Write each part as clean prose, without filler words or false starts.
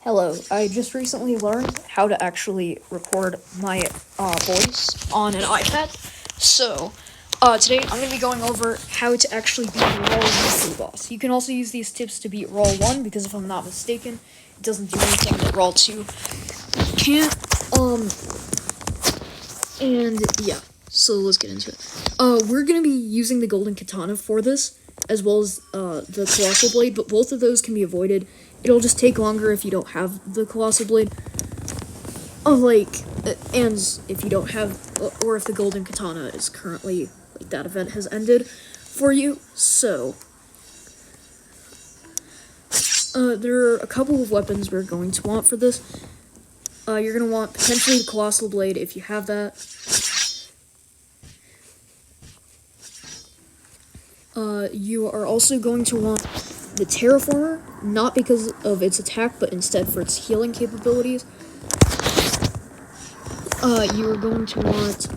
Hello, I just recently learned how to actually record my voice on an iPad. Today I'm going to be going over how to actually beat Raul Weekly Boss. You can also use these tips to beat Raul 1, because if I'm not mistaken, it doesn't do anything that Raul 2 can't. And yeah, so let's get into it. We're going to be using the Golden Katana for this, as well as the Colossal Blade, but both of those can be avoided. It'll just take longer if you don't have the Colossal Blade. And if you don't have, or if the Golden Katana is currently, that event has ended for you. So, there are a couple of weapons we're going to want for this. You're going to want potentially the Colossal Blade if you have that. You are also going to want the Terraformer, not because of its attack, but instead for its healing capabilities. You are going to want,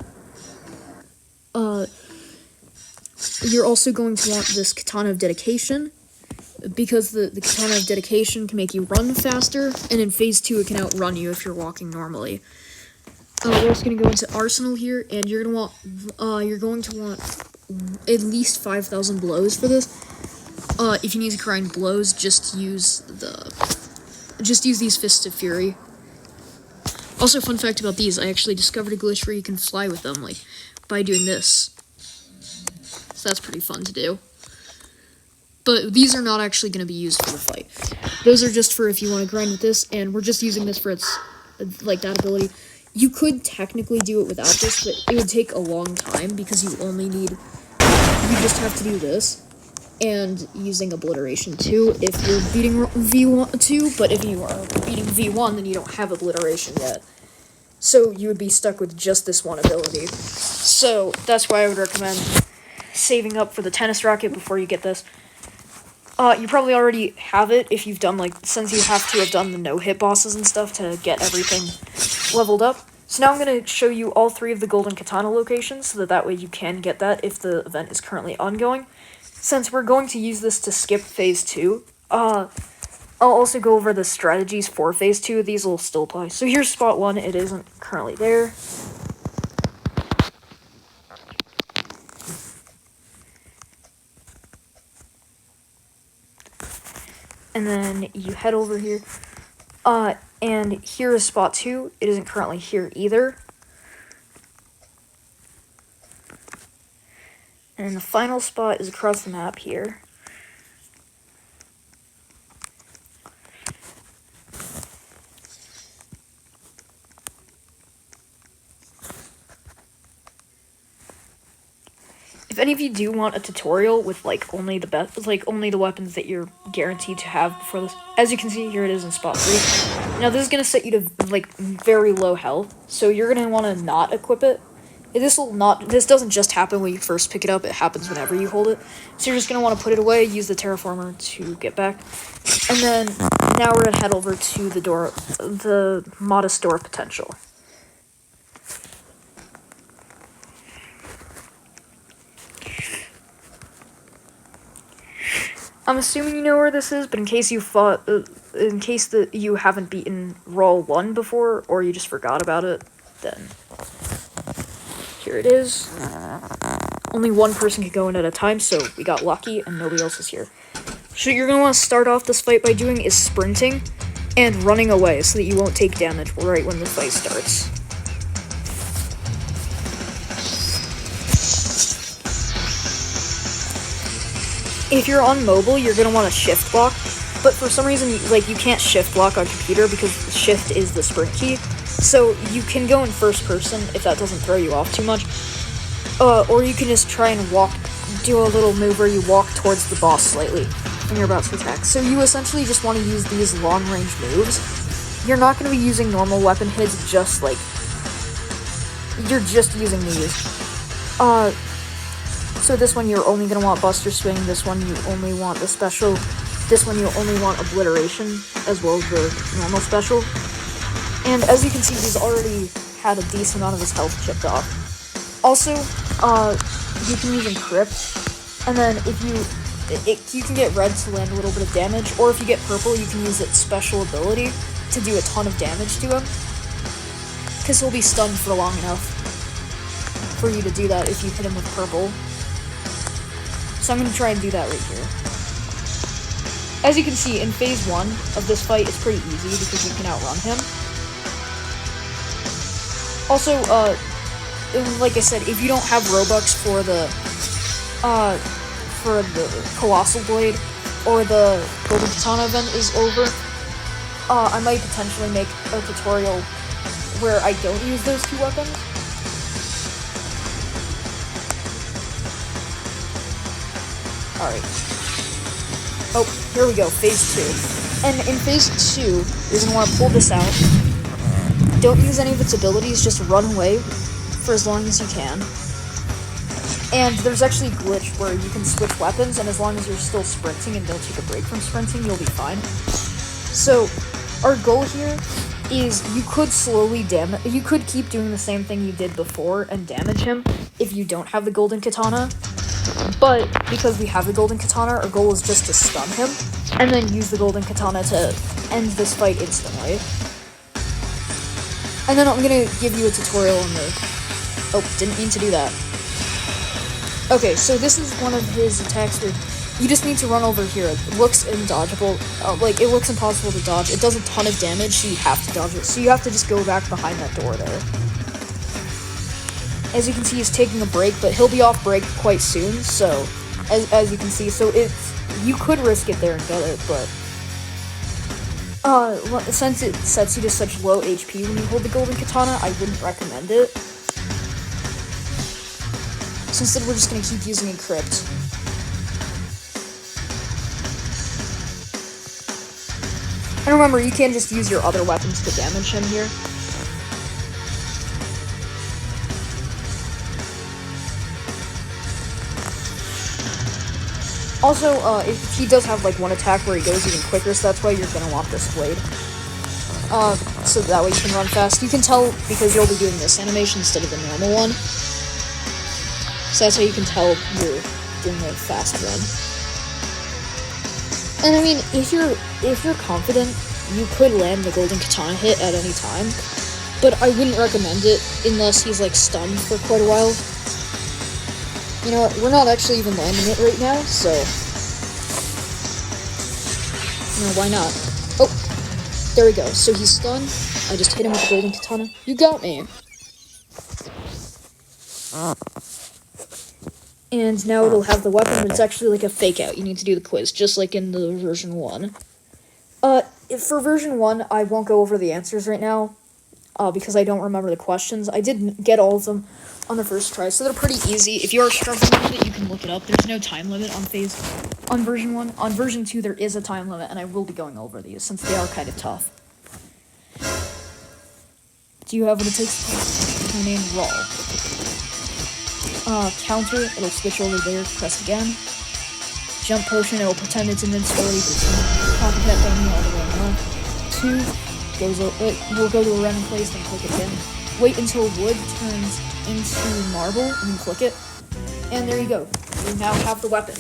you're also going to want this Katana of Dedication, because the Katana of Dedication can make you run faster, and in Phase 2 it can outrun you if you're walking normally. We're also going to go into Arsenal here, and you're going to want at least 5,000 blows for this. If you need to grind blows, just use these Fists of Fury. Also, fun fact about these, I actually discovered a glitch where you can fly with them, by doing this. So that's pretty fun to do. But these are not actually going to be used for the fight. Those are just for if you want to grind with this, and we're just using this for its, that ability. You could technically do it without this, but it would take a long time, because you just have to do this, and using Obliteration 2 if you're beating V1 2, but if you are beating V1, then you don't have Obliteration yet. So you would be stuck with just this one ability. So that's why I would recommend saving up for the tennis racket before you get this. You probably already have it if you've done, since you have to have done the no-hit bosses and stuff to get everything leveled up. So now I'm going to show you all 3 of the Golden Katana locations, so that way you can get that if the event is currently ongoing. Since we're going to use this to skip Phase 2, I'll also go over the strategies for Phase 2. These will still apply. So here's spot 1. It isn't currently there. And then you head over here. And here is spot 2. It isn't currently here either. And the final spot is across the map here. If any of you do want a tutorial with only the weapons that you're guaranteed to have before this, as you can see here, it is in spot 3. Now this is gonna set you to very low health, so you're gonna want to not equip it. This doesn't just happen when you first pick it up, it happens whenever you hold it. So you're just going to want to put it away, use the Terraformer to get back. And then, now we're going to head over to the Modest Door of Potential. I'm assuming you know where this is, but in case you haven't beaten Raul 1 before, or you just forgot about it, then here it is. Only one person can go in at a time, so we got lucky and nobody else is here. So you're going to want to start off this fight by doing is sprinting and running away so that you won't take damage right when the fight starts. If you're on mobile, you're going to want to shift block, but for some reason, you can't shift block on computer because shift is the sprint key. So you can go in first person if that doesn't throw you off too much. Or you can just try and do a little move where you walk towards the boss slightly when you're about to attack. So you essentially just want to use these long range moves. You're not going to be using normal weapon hits, you're just using these. So this one you're only going to want Buster Swing, this one you only want the special, this one you only want Obliteration, as well as the normal special. And as you can see, he's already had a decent amount of his health chipped off. Also, you can use Encrypt, and then you can get red to land a little bit of damage, or if you get purple, you can use its special ability to do a ton of damage to him, because he'll be stunned for long enough for you to do that if you hit him with purple. So I'm going to try and do that right here. As you can see, in phase 1 of this fight, it's pretty easy because you can outrun him. Also, like I said, if you don't have Robux for the Colossal Blade, or the Golden Katana event is over, I might potentially make a tutorial where I don't use those two weapons. Alright. Oh, here we go, phase 2. And in phase 2, you're going to want to pull this out. Don't use any of its abilities, just run away for as long as you can. And there's actually a glitch where you can switch weapons, and as long as you're still sprinting and don't take a break from sprinting, you'll be fine. So, our goal here is you could keep doing the same thing you did before and damage him if you don't have the Golden Katana. But because we have the Golden Katana, our goal is just to stun him, and then use the Golden Katana to end this fight instantly. And then I'm gonna give you a tutorial on the... Oh, didn't mean to do that. Okay, so this is one of his attacks where you just need to run over here. It looks indodgeable, it looks impossible to dodge. It does a ton of damage, so you have to dodge it. So you have to just go back behind that door there. As you can see, he's taking a break, but he'll be off break quite soon, so, as you can see, so you could risk it there and get it, but, since it sets you to such low HP when you hold the Golden Katana, I wouldn't recommend it. So instead, we're just gonna keep using Encrypt. And remember, you can just use your other weapons to damage him here. Also, if he does have, one attack where he goes even quicker, so that's why you're gonna want this blade. So that way you can run fast. You can tell because you'll be doing this animation instead of the normal one. So that's how you can tell you're doing a fast run. And I mean, if you're confident, you could land the Golden Katana hit at any time, but I wouldn't recommend it unless he's, stunned for quite a while. You know what, we're not actually even landing it right now, so... why not? Oh! There we go. So he's stunned. I just hit him with the Golden Katana. You got me! And now it'll have the weapon, but it's actually a fake out. You need to do the quiz, just like in the version 1. For version 1, I won't go over the answers right now, because I don't remember the questions. I did get all of them on the first try, so they're pretty easy. If you are struggling with it, you can look it up. There's no time limit on version 1. On version 2, there is a time limit, and I will be going over these, since they are kind of tough. Do you have what it takes? My name is Raul. Counter, it'll switch over there, press again. Jump potion, it'll pretend it's invincibility, copycat enemy all the way around. 2, we'll go to a random place, then click it again. Wait until wood turns into marble, and then click it. And there you go. You now have the weapon.